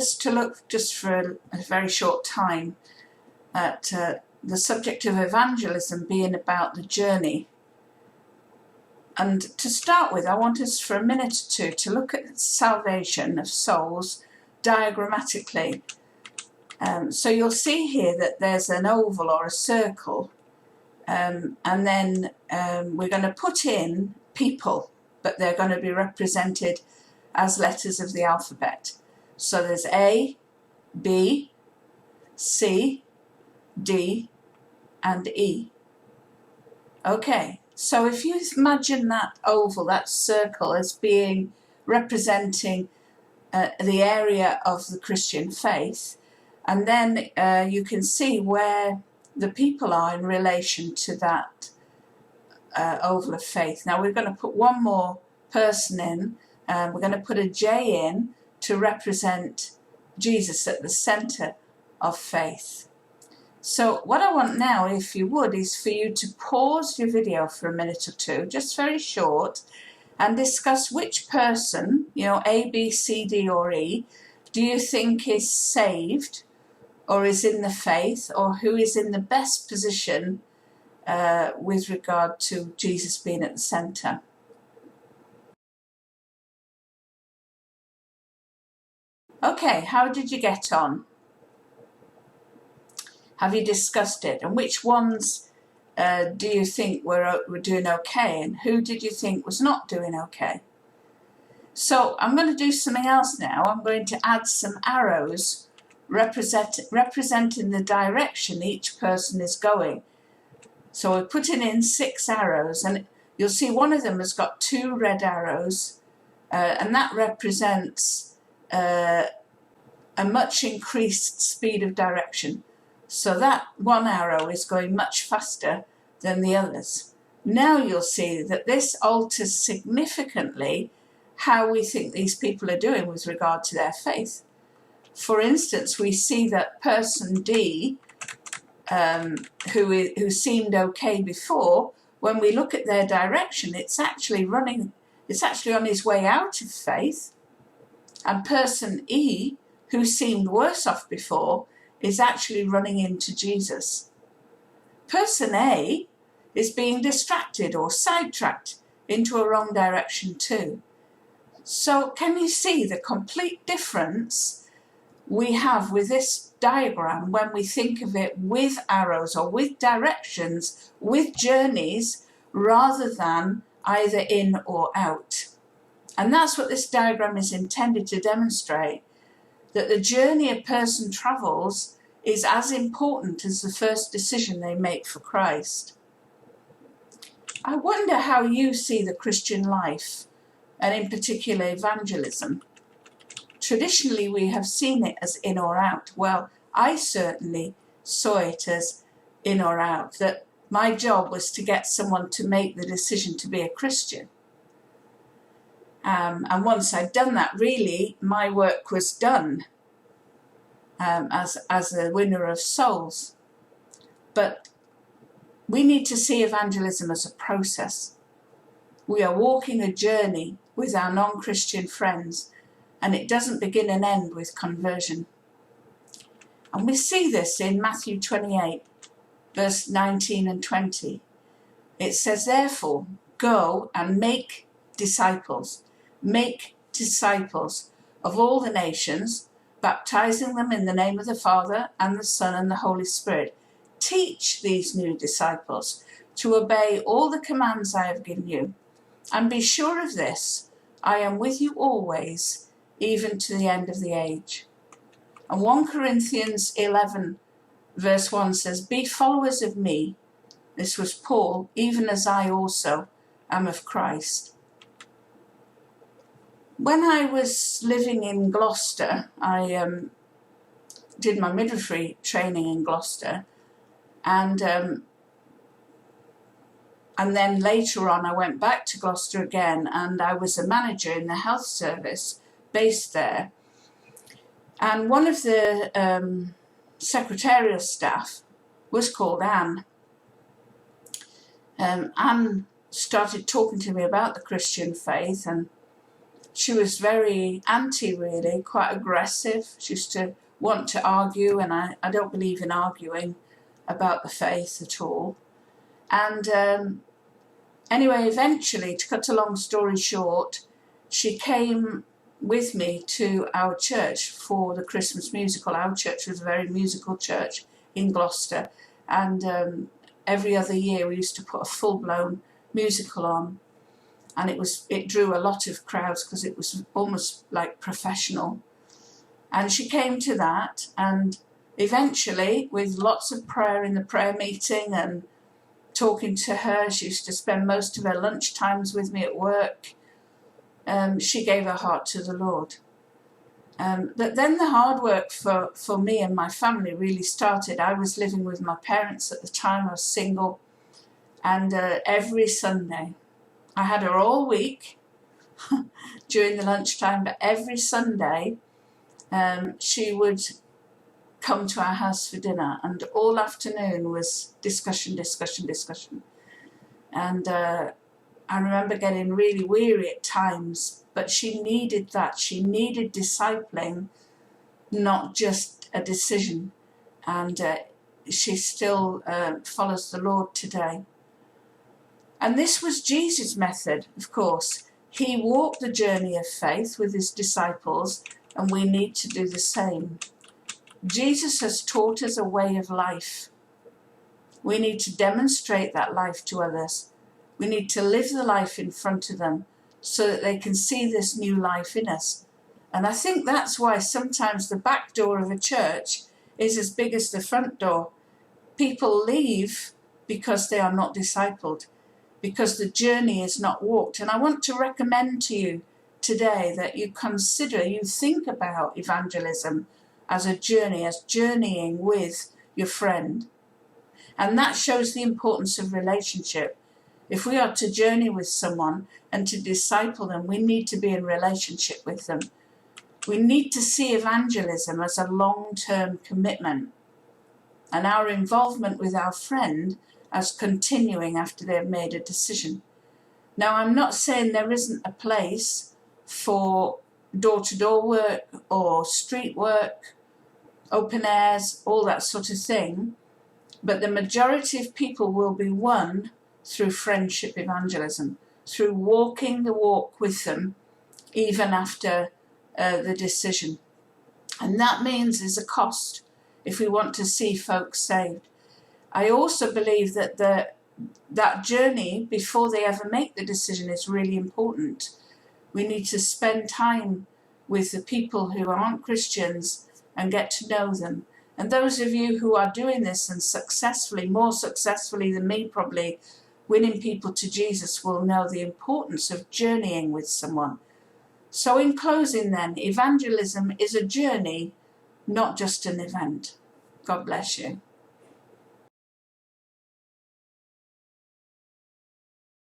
us to look just for a very short time at the subject of evangelism being about the journey. And to start with, I want us for a minute or two to look at salvation of souls diagrammatically. So you'll see here that there's an oval or a circle, and then we're going to put in people, but they're going to be represented as letters of the alphabet. So there's A, B, C, D, and E. Okay, so if you imagine that oval, that circle, as being representing the area of the Christian faith, and then you can see where the people are in relation to that oval of faith. Now we're going to put one more person in, we're going to put a J in to represent Jesus at the centre of faith. So what I want now, if you would, is for you to pause your video for a minute or two, just very short, and discuss which person, A, B, C, D or E, do you think is saved or is in the faith, or who is in the best position with regard to Jesus being at the centre. Okay, how did you get on? Have you discussed it? And which ones do you think were doing okay, and who did you think was not doing okay? So I'm going to do something else now. I'm going to add some arrows representing the direction each person is going. So we're putting in 6 arrows, and you'll see one of them has got 2 red arrows, and that represents a much increased speed of direction. So that one arrow is going much faster than the others. Now you'll see that this alters significantly how we think these people are doing with regard to their faith. For instance, we see that person D, who seemed okay before, when we look at their direction, it's actually on his way out of faith. And person E, who seemed worse off before, is actually running into Jesus. Person A is being distracted or sidetracked into a wrong direction too. So can you see the complete difference we have with this diagram when we think of it with arrows or with directions, with journeys, rather than either in or out? And that's what this diagram is intended to demonstrate, that the journey a person travels is as important as the first decision they make for Christ. I wonder how you see the Christian life, and in particular evangelism. Traditionally, we have seen it as in or out. Well, I certainly saw it as in or out, that my job was to get someone to make the decision to be a Christian. And once I'd done that, really, my work was done as a winner of souls. But we need to see evangelism as a process. We are walking a journey with our non-Christian friends, and it doesn't begin and end with conversion. And we see this in Matthew 28, verse 19 and 20. It says, therefore, go and make disciples of all the nations, baptizing them in the name of the Father and the Son and the Holy Spirit. Teach these new disciples to obey all the commands I have given you. And be sure of this, I am with you always, even to the end of the age. And 1 Corinthians 11 verse 1 says, be followers of me. This was Paul, even as I also am of Christ. When I was living in Gloucester, I did my midwifery training in Gloucester, and then later on I went back to Gloucester again, and I was a manager in the health service based there. And one of the secretarial staff was called Anne. Anne started talking to me about the Christian faith, and she was very anti, really, quite aggressive. She used to want to argue, and I don't believe in arguing about the faith at all. And anyway, eventually, to cut a long story short, she came with me to our church for the Christmas musical. Our church was a very musical church in Gloucester, and every other year we used to put a full-blown musical on, and it drew a lot of crowds because it was almost like professional. And she came to that, and eventually, with lots of prayer in the prayer meeting and talking to her, she used to spend most of her lunch times with me at work. She gave her heart to the Lord. But then the hard work for me and my family really started. I was living with my parents at the time. I was single. And every Sunday, I had her all week during the lunchtime, but every Sunday she would come to our house for dinner, and all afternoon was discussion. And I remember getting really weary at times, but she needed that. She needed discipling, not just a decision. And she still follows the Lord today. And this was Jesus' method, of course. He walked the journey of faith with his disciples, and we need to do the same. Jesus has taught us a way of life. We need to demonstrate that life to others. We need to live the life in front of them so that they can see this new life in us. And I think that's why sometimes the back door of a church is as big as the front door. People leave because they are not discipled, because the journey is not walked. And I want to recommend to you today that you think about evangelism as a journey, as journeying with your friend. And that shows the importance of relationship. If we are to journey with someone and to disciple them, we need to be in relationship with them. We need to see evangelism as a long-term commitment, and our involvement with our friend as continuing after they've made a decision. Now, I'm not saying there isn't a place for door-to-door work or street work, open airs, all that sort of thing, but the majority of people will be won through friendship evangelism, through walking the walk with them even after the decision. And that means there's a cost if we want to see folks saved. I also believe that that journey before they ever make the decision is really important. We need to spend time with the people who aren't Christians and get to know them. And those of you who are doing this and successfully, more successfully than me probably, winning people to Jesus, will know the importance of journeying with someone. So in closing then, evangelism is a journey, not just an event. God bless you.